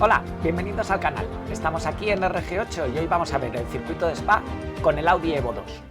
Hola, bienvenidos al canal. Estamos aquí en RG8 y hoy vamos a ver el circuito de Spa con el Audi Evo 2.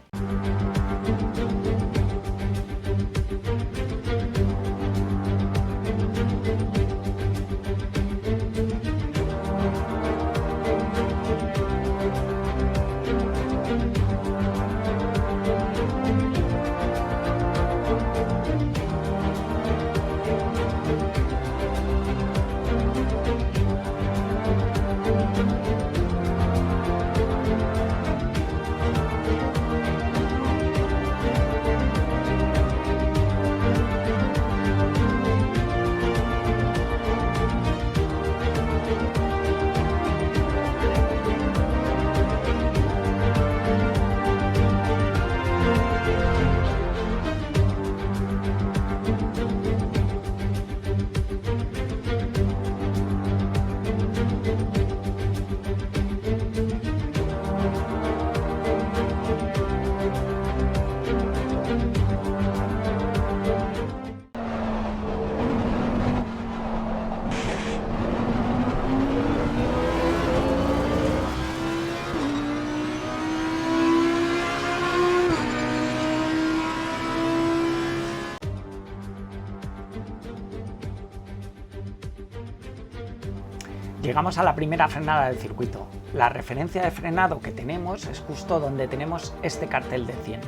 Llegamos a la primera frenada del circuito. La referencia de frenado que tenemos es justo donde tenemos este cartel de 100.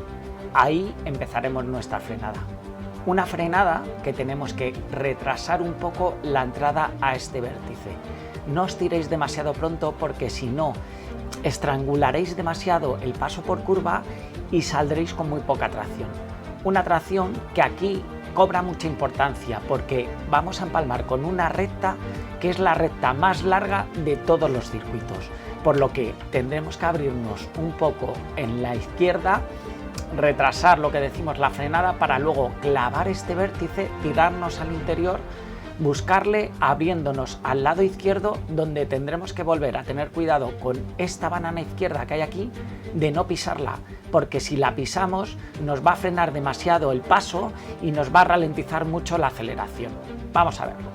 Ahí empezaremos nuestra frenada. Una frenada que tenemos que retrasar un poco la entrada a este vértice. No os tiréis demasiado pronto porque si no, estrangularéis demasiado el paso por curva y saldréis con muy poca tracción. Una tracción que aquí cobra mucha importancia porque vamos a empalmar con una recta que es la recta más larga de todos los circuitos, por lo que tendremos que abrirnos un poco en la izquierda, retrasar lo que decimos la frenada para luego clavar este vértice, tirarnos al interior, buscarle abriéndonos al lado izquierdo, donde tendremos que volver a tener cuidado con esta banana izquierda que hay aquí de no pisarla, porque si la pisamos nos va a frenar demasiado el paso y nos va a ralentizar mucho la aceleración. Vamos a verlo.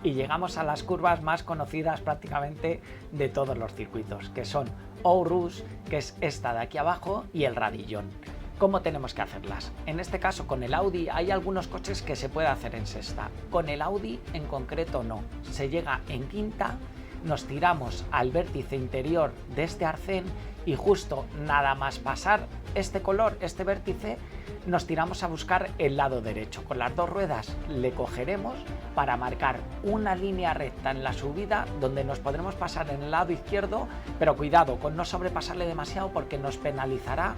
Y llegamos a las curvas más conocidas prácticamente de todos los circuitos, que son Eau Rouge, que es esta de aquí abajo, y el Radillon. ¿Cómo tenemos que hacerlas? En este caso con el Audi hay algunos coches que se puede hacer en sexta, con el Audi en concreto no. Se llega en quinta, nos tiramos al vértice interior de este arcén y justo nada más pasar este color, este vértice, nos tiramos a buscar el lado derecho. Con las dos ruedas le cogeremos para marcar una línea recta en la subida donde nos podremos pasar en el lado izquierdo, pero cuidado con no sobrepasarle demasiado porque nos penalizará,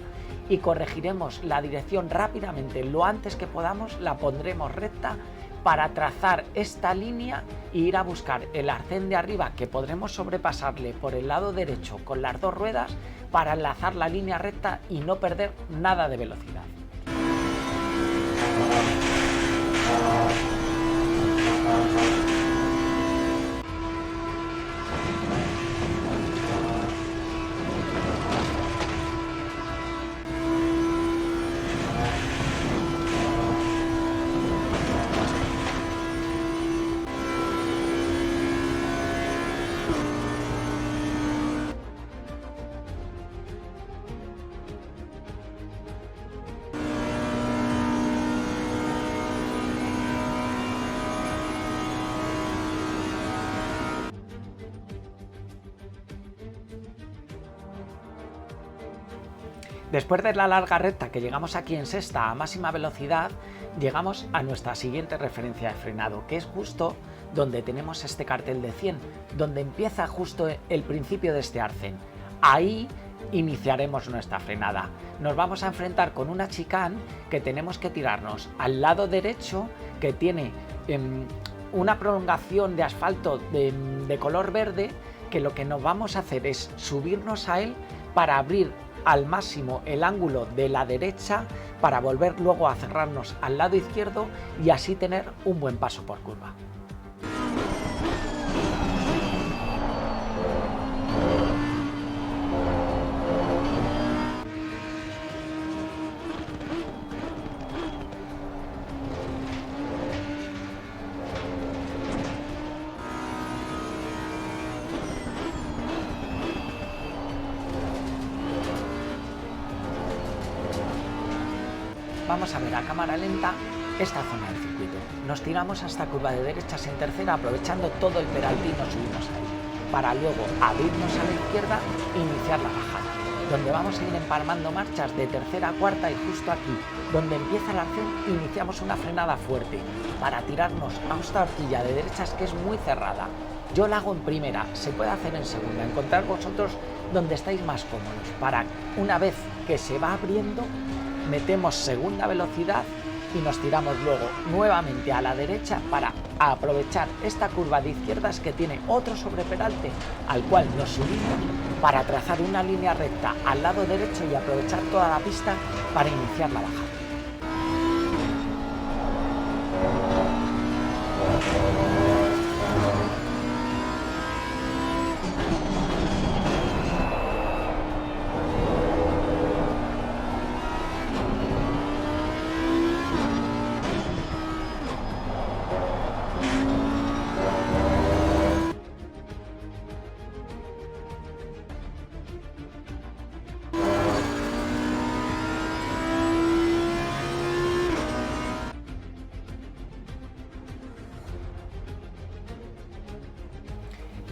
y corregiremos la dirección rápidamente, lo antes que podamos la pondremos recta para trazar esta línea e ir a buscar el arcén de arriba que podremos sobrepasarle por el lado derecho con las dos ruedas para enlazar la línea recta y no perder nada de velocidad. Después de la larga recta que llegamos aquí en sexta a máxima velocidad, llegamos a nuestra siguiente referencia de frenado, que es justo donde tenemos este cartel de 100, donde empieza justo el principio de este arcén. Ahí iniciaremos nuestra frenada. Nos vamos a enfrentar con una chicane que tenemos que tirarnos al lado derecho, que tiene una prolongación de asfalto de color verde, que lo que nos vamos a hacer es subirnos a él para abrir al máximo el ángulo de la derecha, para volver luego a cerrarnos al lado izquierdo y así tener un buen paso por curva. Vamos a ver a cámara lenta esta zona del circuito. Nos tiramos hasta curva de derechas en tercera, aprovechando todo el peralte y nos subimos ahí, para luego abrirnos a la izquierda e iniciar la bajada, donde vamos a ir empalmando marchas de tercera a cuarta, y justo aquí, donde empieza el arcén, iniciamos una frenada fuerte para tirarnos a esta horquilla de derechas que es muy cerrada. Yo la hago en primera, se puede hacer en segunda, encontrar vosotros donde estáis más cómodos, para una vez que se va abriendo, metemos segunda velocidad y nos tiramos luego nuevamente a la derecha para aprovechar esta curva de izquierdas que tiene otro sobreperalte al cual nos subimos para trazar una línea recta al lado derecho y aprovechar toda la pista para iniciar la bajada.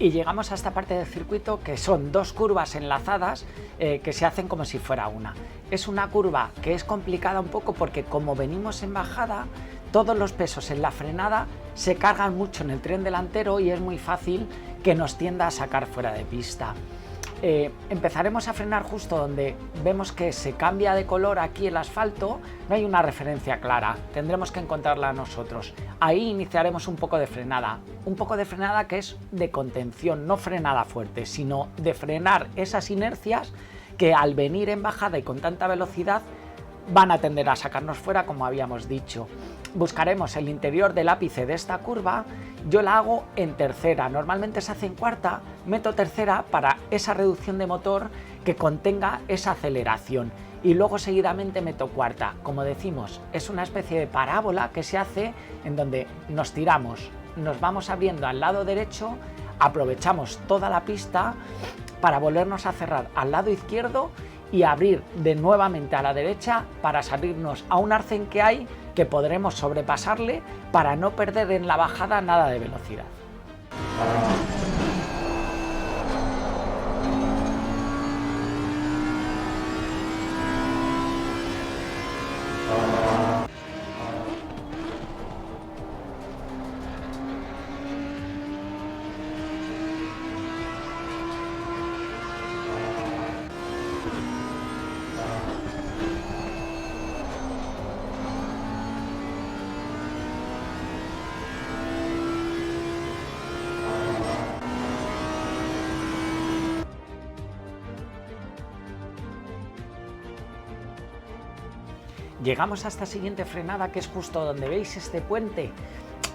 Y llegamos a esta parte del circuito que son dos curvas enlazadas que se hacen como si fuera una. Es una curva que es complicada un poco porque como venimos en bajada, todos los pesos en la frenada se cargan mucho en el tren delantero y es muy fácil que nos tienda a sacar fuera de pista. Empezaremos a frenar justo donde vemos que se cambia de color aquí el asfalto, no hay una referencia clara, tendremos que encontrarla nosotros. Ahí iniciaremos un poco de frenada que es de contención, no frenada fuerte, sino de frenar esas inercias que al venir en bajada y con tanta velocidad van a tender a sacarnos fuera, como habíamos dicho. Buscaremos el interior del ápice de esta curva, yo la hago en tercera, normalmente se hace en cuarta, meto tercera para esa reducción de motor que contenga esa aceleración y luego seguidamente meto cuarta. Como decimos, es una especie de parábola que se hace en donde nos tiramos, nos vamos abriendo al lado derecho, aprovechamos toda la pista para volvernos a cerrar al lado izquierdo y abrir de nuevamente a la derecha para salirnos a un arcén que hay que podremos sobrepasarle para no perder en la bajada nada de velocidad. Llegamos a esta siguiente frenada que es justo donde veis este puente.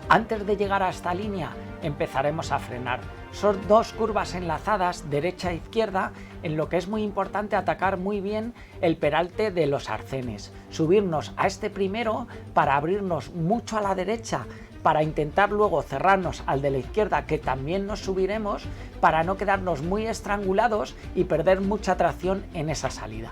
Antes de llegar a esta línea empezaremos a frenar. Son dos curvas enlazadas, derecha e izquierda, en lo que es muy importante atacar muy bien el peralte de los arcenes. Subirnos a este primero para abrirnos mucho a la derecha, para intentar luego cerrarnos al de la izquierda, que también nos subiremos, para no quedarnos muy estrangulados y perder mucha tracción en esa salida.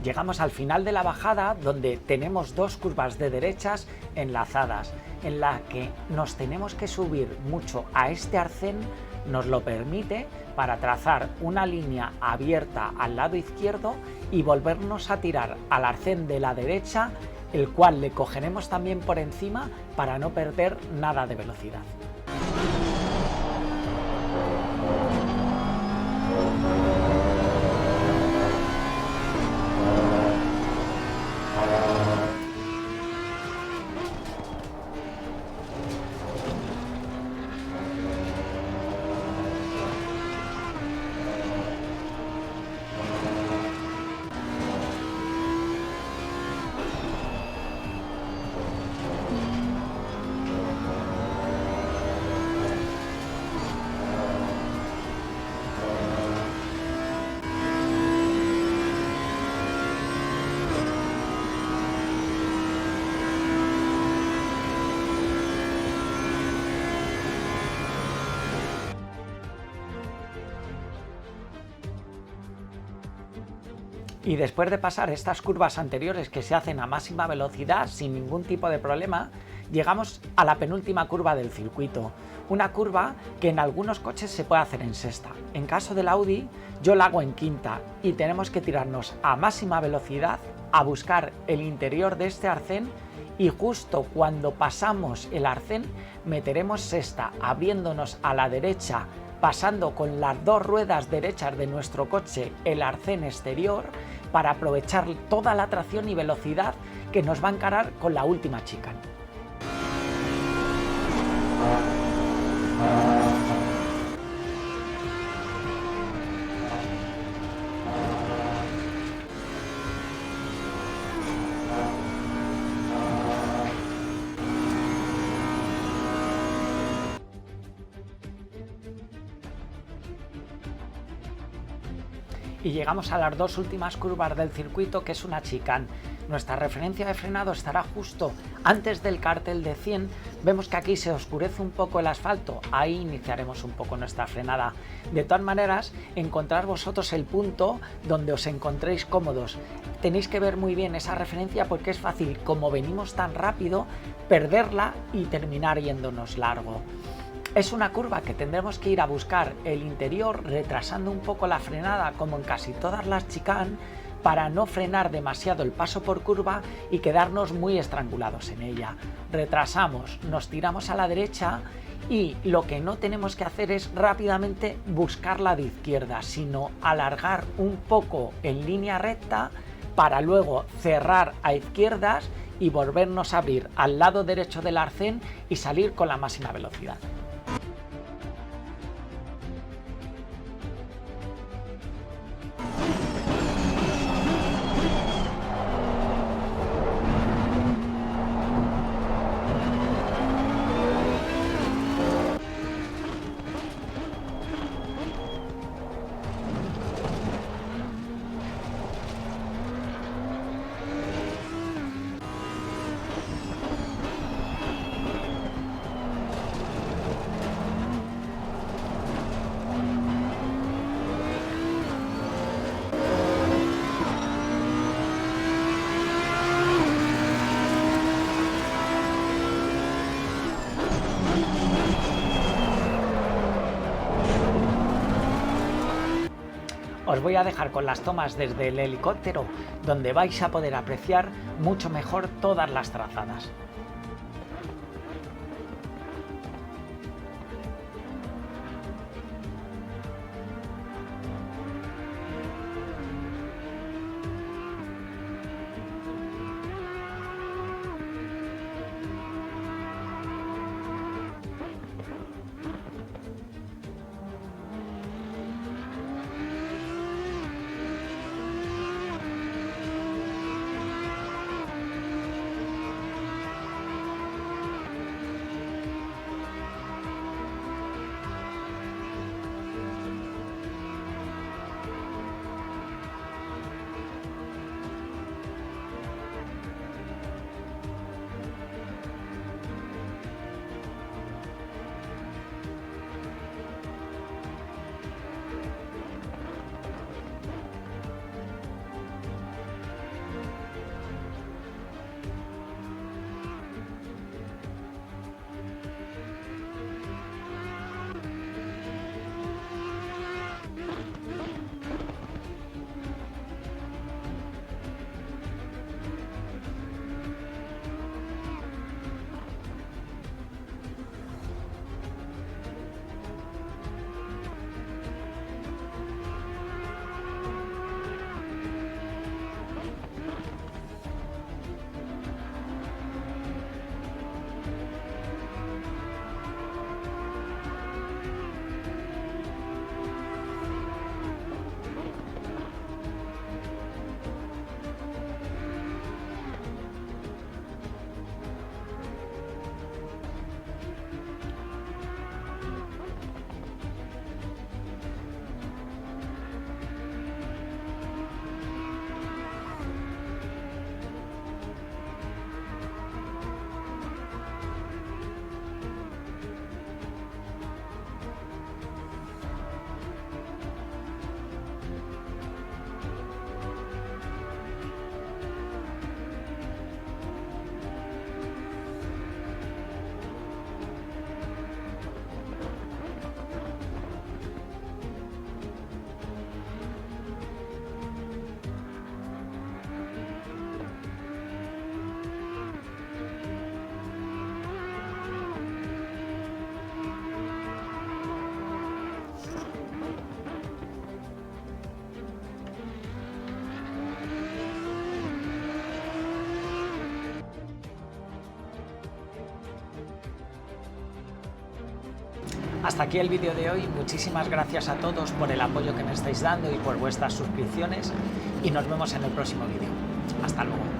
Llegamos al final de la bajada donde tenemos dos curvas de derechas enlazadas, en la que nos tenemos que subir mucho a este arcén, nos lo permite para trazar una línea abierta al lado izquierdo y volvernos a tirar al arcén de la derecha, el cual le cogeremos también por encima para no perder nada de velocidad. Y después de pasar estas curvas anteriores que se hacen a máxima velocidad sin ningún tipo de problema, llegamos a la penúltima curva del circuito, una curva que en algunos coches se puede hacer en sexta. En caso del Audi, yo la hago en quinta y tenemos que tirarnos a máxima velocidad a buscar el interior de este arcén, y justo cuando pasamos el arcén meteremos sexta abriéndonos a la derecha, pasando con las dos ruedas derechas de nuestro coche el arcén exterior para aprovechar toda la tracción y velocidad que nos va a encarar con la última chicane. Y llegamos a las dos últimas curvas del circuito, que es una chicane. Nuestra referencia de frenado estará justo antes del cartel de 100. Vemos que aquí se oscurece un poco el asfalto, ahí iniciaremos un poco nuestra frenada. De todas maneras, encontrar vosotros el punto donde os encontréis cómodos. Tenéis que ver muy bien esa referencia porque es fácil, como venimos tan rápido, perderla y terminar yéndonos largo. Es una curva que tendremos que ir a buscar el interior retrasando un poco la frenada, como en casi todas las chicanes, para no frenar demasiado el paso por curva y quedarnos muy estrangulados en ella. Retrasamos, nos tiramos a la derecha y lo que no tenemos que hacer es rápidamente buscarla de izquierda, sino alargar un poco en línea recta para luego cerrar a izquierdas y volvernos a abrir al lado derecho del arcén y salir con la máxima velocidad. Os voy a dejar con las tomas desde el helicóptero, donde vais a poder apreciar mucho mejor todas las trazadas. Hasta aquí el vídeo de hoy. Muchísimas gracias a todos por el apoyo que me estáis dando y por vuestras suscripciones, y nos vemos en el próximo vídeo. Hasta luego.